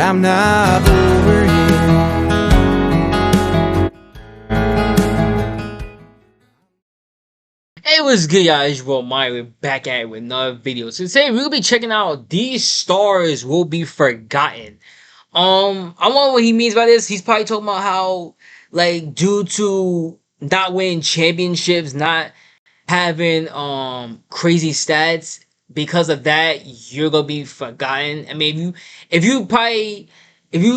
I'm not over yet. Hey, what's good, y'all? It's your boy Mario. We're back at it with another video. So today we're gonna be checking out These Stars Will Be Forgotten. I wonder what he means by this. He's probably talking about how, like, due to not winning championships, not having crazy stats, because of that, you're gonna be forgotten. I mean, if you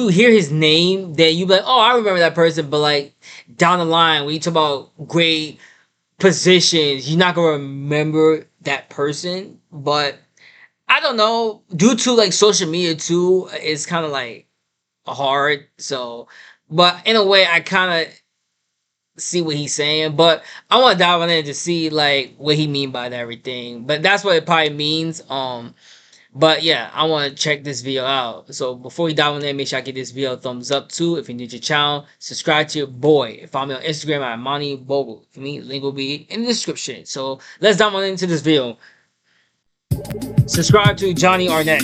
hear his name, then you be like, oh, I remember that person. But like down the line, when you talk about great positions, you're not gonna remember that person. But I don't know, due to like social media too, it's kind of like hard. So, but in a way, I kind of see what he's saying. But I want to dive on in to see like what he mean by everything. But that's what it probably means. But yeah, I want to check this video out. So before we dive on in, make sure I give this video a thumbs up too. If you're new to the channel, subscribe to your boy. Follow me on Instagram at Monty Bogle. For me, link will be in the description. So let's dive on into this video. Subscribe to Johnny Arnett.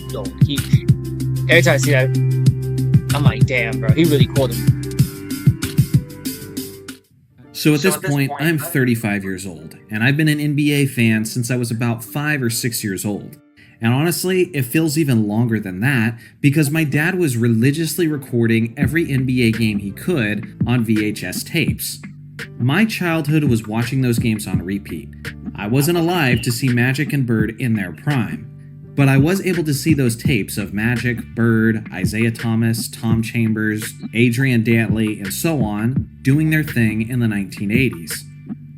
Yo, every time I see that, I'm like, damn, bro, he really called him. So at this point, I'm 35 years old, and I've been an NBA fan since I was about 5 or 6 years old. And honestly, it feels even longer than that because my dad was religiously recording every NBA game he could on VHS tapes. My childhood was watching those games on repeat. I wasn't alive to see Magic and Bird in their prime, but I was able to see those tapes of Magic, Bird, Isaiah Thomas, Tom Chambers, Adrian Dantley, and so on doing their thing in the 1980s.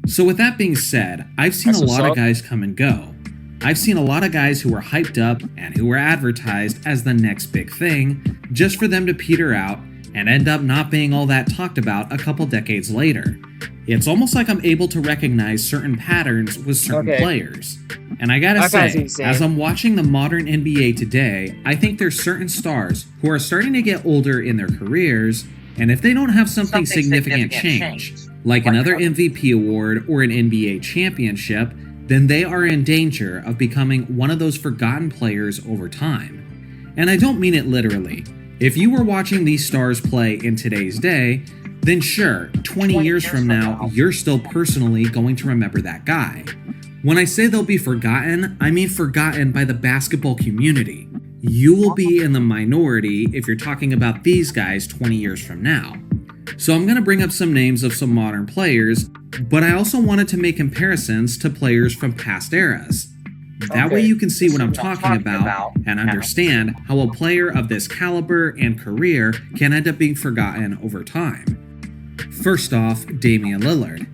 So with that being said, I've seen a lot of guys come and go. I've seen a lot of guys who were hyped up and who were advertised as the next big thing, just for them to peter out and end up not being all that talked about a couple decades later. It's almost like I'm able to recognize certain patterns with certain players. And I gotta say, as I'm watching the modern NBA today, I think there's certain stars who are starting to get older in their careers, and if they don't have something significant change, like another MVP award or an NBA championship, then they are in danger of becoming one of those forgotten players over time. And I don't mean it literally. If you were watching these stars play in today's day, then sure, 20 years from now, you're still personally going to remember that guy. When I say they'll be forgotten, I mean forgotten by the basketball community. You will be in the minority if you're talking about these guys 20 years from now. So I'm going to bring up some names of some modern players, but I also wanted to make comparisons to players from past eras. That way you can see what I'm talking about and understand how a player of this caliber and career can end up being forgotten over time. First off, Damian Lillard.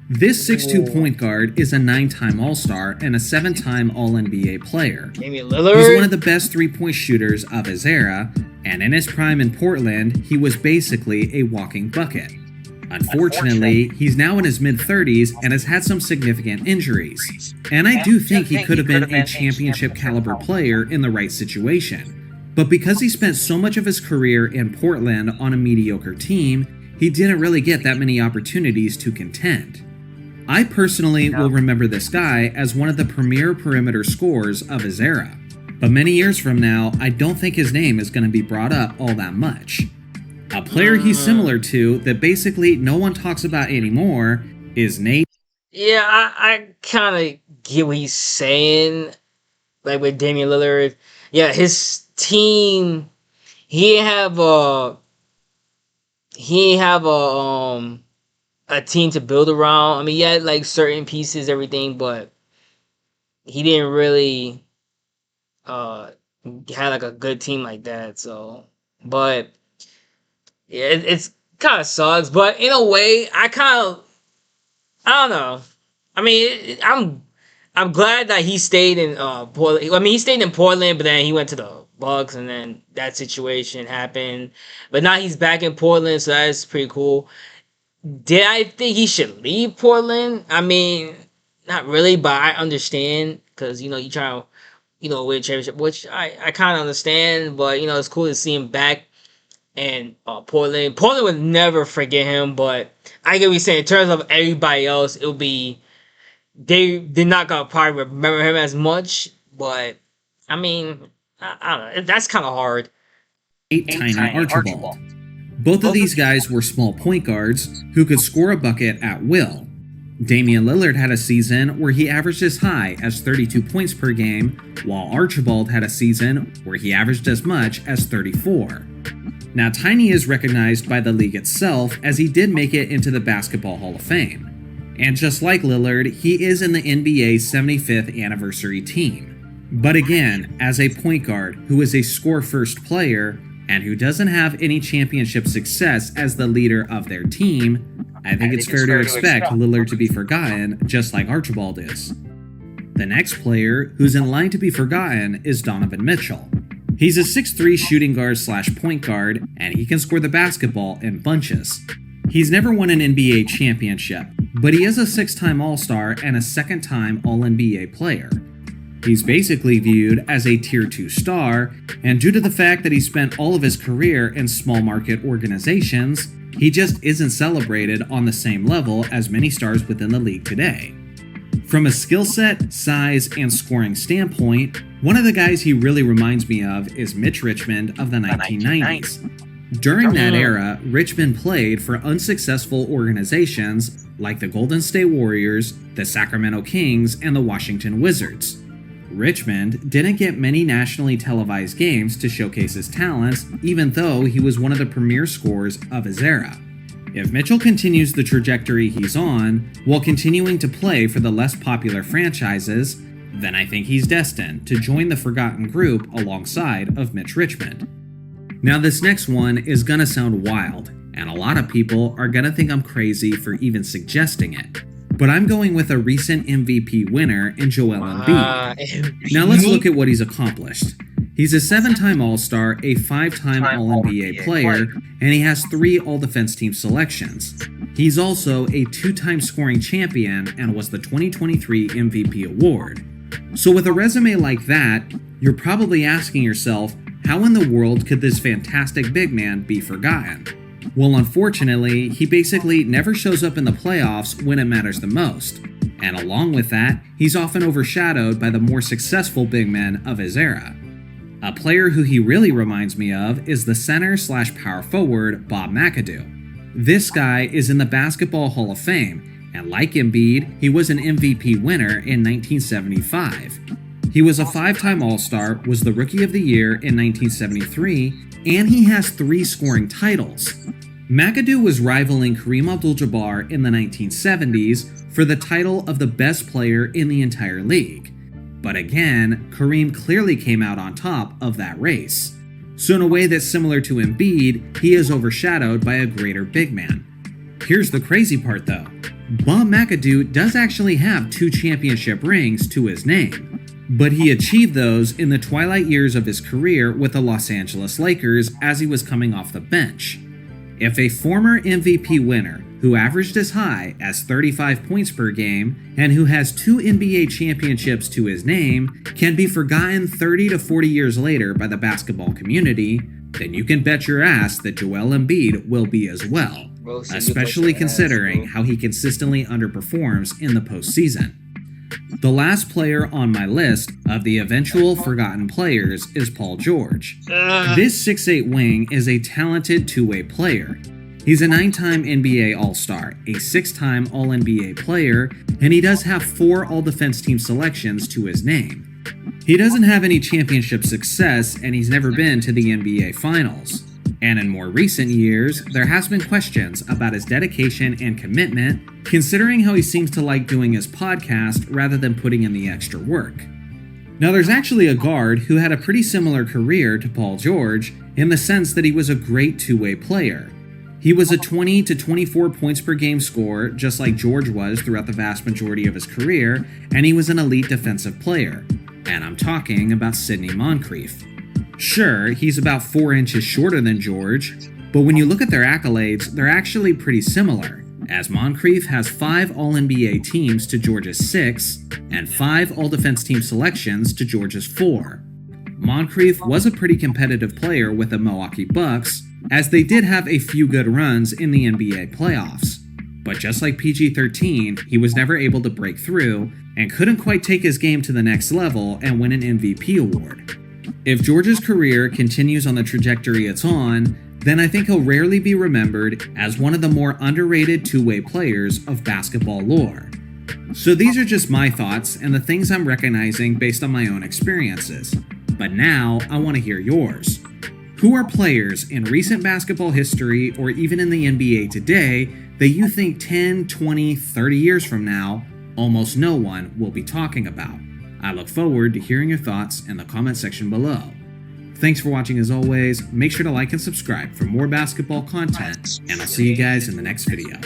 This 6'2" point guard is a 9-time All-Star and a 7-time All-NBA player. Damian Lillard? He's one of the best three-point shooters of his era, and in his prime in Portland, he was basically a walking bucket. Unfortunately, he's now in his mid-30s and has had some significant injuries. And I do think he could have been a championship caliber player in the right situation. But because he spent so much of his career in Portland on a mediocre team, he didn't really get that many opportunities to contend. I personally will remember this guy as one of the premier perimeter scorers of his era. But many years from now, I don't think his name is going to be brought up all that much. A player he's similar to that basically no one talks about anymore is Nate. Yeah, I kind of get what he's saying. Like with Damian Lillard. Yeah, his team, he ain't have a team to build around. I mean, he had like certain pieces, everything, but he didn't really had like a good team like that. So, but yeah, it's kind of sucks. But in a way, I don't know. I mean, I'm glad that he stayed in Portland. I mean, he stayed in Portland, but then he went to the Bucks, and then that situation happened. But now he's back in Portland, so that's pretty cool. Did I think he should leave Portland? I mean, not really, but I understand because you try to win a championship, which I kind of understand. But it's cool to see him back. And Portland would never forget him, but I get what you're saying. In terms of everybody else, it'll be they did not gonna probably remember him as much, but I mean, I don't know. That's kind of hard. Tiny Archibald. Both of these guys were small point guards who could score a bucket at will. Damian Lillard had a season where he averaged as high as 32 points per game, while Archibald had a season where he averaged as much as 34. Now, Tiny is recognized by the league itself as he did make it into the Basketball Hall of Fame. And just like Lillard, he is in the NBA's 75th anniversary team. But again, as a point guard who is a score-first player and who doesn't have any championship success as the leader of their team, I think it's fair to expect Lillard to be forgotten just like Archibald is. The next player who's in line to be forgotten is Donovan Mitchell. He's a 6'3" shooting guard / point guard, and he can score the basketball in bunches. He's never won an NBA championship, but he is a 6-time All-Star and a 2nd-time All-NBA player. He's basically viewed as a Tier 2 star, and due to the fact that he spent all of his career in small market organizations, he just isn't celebrated on the same level as many stars within the league today. From a skill set, size, and scoring standpoint, one of the guys he really reminds me of is Mitch Richmond of the 1990s. During that era, Richmond played for unsuccessful organizations like the Golden State Warriors, the Sacramento Kings, and the Washington Wizards. Richmond didn't get many nationally televised games to showcase his talents, even though he was one of the premier scorers of his era. If Mitchell continues the trajectory he's on, while continuing to play for the less popular franchises, then I think he's destined to join the forgotten group alongside of Mitch Richmond. Now this next one is gonna sound wild, and a lot of people are gonna think I'm crazy for even suggesting it. But I'm going with a recent MVP winner in Joel Embiid. Now let's look at what he's accomplished. He's a 7-time All-Star, a 5-time All-NBA player, and he has 3 All-Defense Team selections. He's also a 2-time scoring champion and was the 2023 MVP award. So with a resume like that, you're probably asking yourself, how in the world could this fantastic big man be forgotten? Well, unfortunately, he basically never shows up in the playoffs when it matters the most. And along with that, he's often overshadowed by the more successful big men of his era. A player who he really reminds me of is the center / power forward Bob McAdoo. This guy is in the Basketball Hall of Fame, and like Embiid, he was an MVP winner in 1975. He was a 5-time All-Star, was the Rookie of the Year in 1973, and he has 3 scoring titles. McAdoo was rivaling Kareem Abdul-Jabbar in the 1970s for the title of the best player in the entire league. But again, Kareem clearly came out on top of that race. So in a way that's similar to Embiid, he is overshadowed by a greater big man. Here's the crazy part though. Bob McAdoo does actually have 2 championship rings to his name, but he achieved those in the twilight years of his career with the Los Angeles Lakers as he was coming off the bench. If a former MVP winner who averaged as high as 35 points per game and who has 2 NBA championships to his name can be forgotten 30 to 40 years later by the basketball community, then you can bet your ass that Joel Embiid will be as well, especially considering how he consistently underperforms in the postseason. The last player on my list of the eventual forgotten players is Paul George. This 6'8" wing is a talented two-way player. He's a 9-time NBA All-Star, a 6-time All-NBA player, and he does have 4 All-Defense Team selections to his name. He doesn't have any championship success, and he's never been to the NBA Finals. And in more recent years, there has been questions about his dedication and commitment, considering how he seems to like doing his podcast rather than putting in the extra work. Now there's actually a guard who had a pretty similar career to Paul George in the sense that he was a great two-way player. He was a 20 to 24 points per game scorer, just like George was throughout the vast majority of his career, and he was an elite defensive player. And I'm talking about Sidney Moncrief. Sure, he's about 4 inches shorter than George, but when you look at their accolades, they're actually pretty similar, as Moncrief has 5 All-NBA teams to George's 6, and 5 All-Defense Team selections to George's 4. Moncrief was a pretty competitive player with the Milwaukee Bucks, as they did have a few good runs in the NBA playoffs. But just like PG-13, he was never able to break through and couldn't quite take his game to the next level and win an MVP award. If George's career continues on the trajectory it's on, then I think he'll rarely be remembered as one of the more underrated two-way players of basketball lore. So these are just my thoughts and the things I'm recognizing based on my own experiences. But now, I want to hear yours. Who are players in recent basketball history or even in the NBA today that you think 10, 20, 30 years from now, almost no one will be talking about? I look forward to hearing your thoughts in the comment section below. Thanks for watching as always. Make sure to like and subscribe for more basketball content, and I'll see you guys in the next video.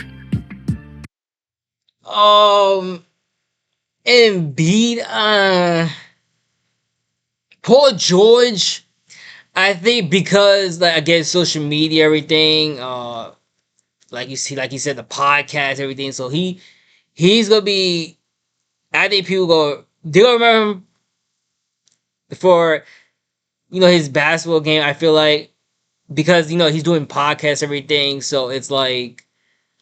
Embiid, Paul George, I think because like again social media, everything, like you see, like you said, the podcast, everything. So he's gonna be. I think they're gonna remember him for his basketball game. I feel because he's doing podcasts, everything. So it's like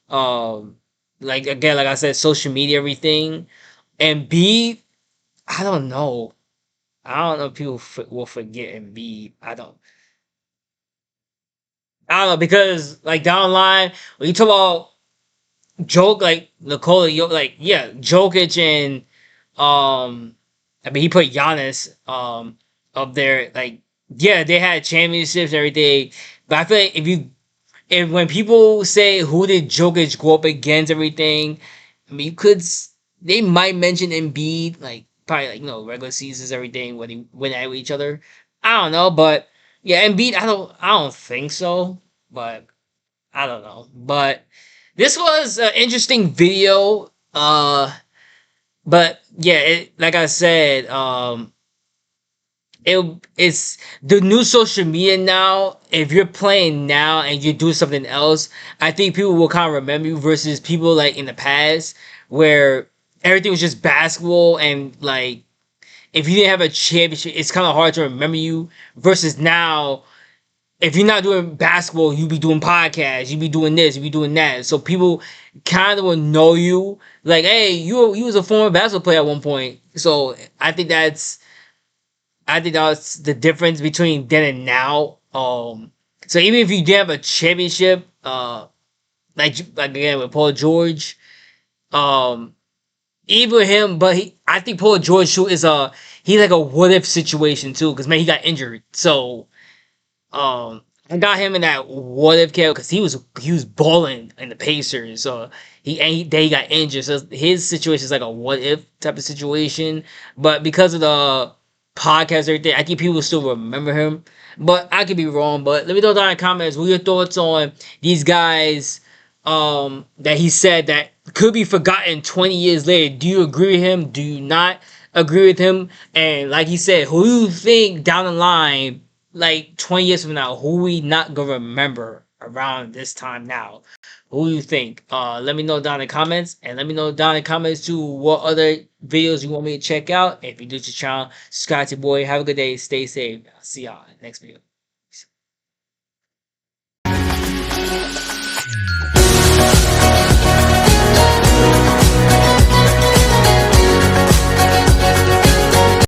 again, like I said, social media, everything. And I don't know. I don't know if people will forget Embiid. I don't know because like down the line when you talk about like Nikola, Jokic and he put Giannis up there. Like they had championships and everything, but I feel like when people say who did Jokic go up against, everything, they might mention Embiid, like probably like regular seasons, everything when they went at each other. I don't know, but yeah, Embiid, I don't think so, but I don't know. But this was an interesting video. But yeah, like I said, it's the new social media now. If you're playing now and you do something else, I think people will kind of remember you versus people like in the past where everything was just basketball and like if you didn't have a championship, it's kind of hard to remember you. Versus now, if you're not doing basketball, you be doing podcasts, you be doing this, you be doing that. So people kind of will know you. Like, hey, you was a former basketball player at one point. So I think that's the difference between then and now. So even if you didn't have a championship, like again with Paul George, even with him, but I think Paul George too he's like a what if situation too, because man, he got injured. So I got him in that what if care because he was balling in the Pacers. So he got injured. So his situation is like a what if type of situation. But because of the podcast, everything, I think people still remember him. But I could be wrong. But let me know down in the comments what your thoughts on these guys that he said that could be forgotten 20 years later. Do you agree with him? Do you not agree with him? And like he said, who do you think down the line, like 20 years from now, who we not gonna remember around this time now? Who do you think? Let me know down in the comments, and let me know down in the comments too what other videos you want me to check out. If you're new to the channel, subscribe to your boy. Have a good day. Stay safe. I'll see y'all in the next video.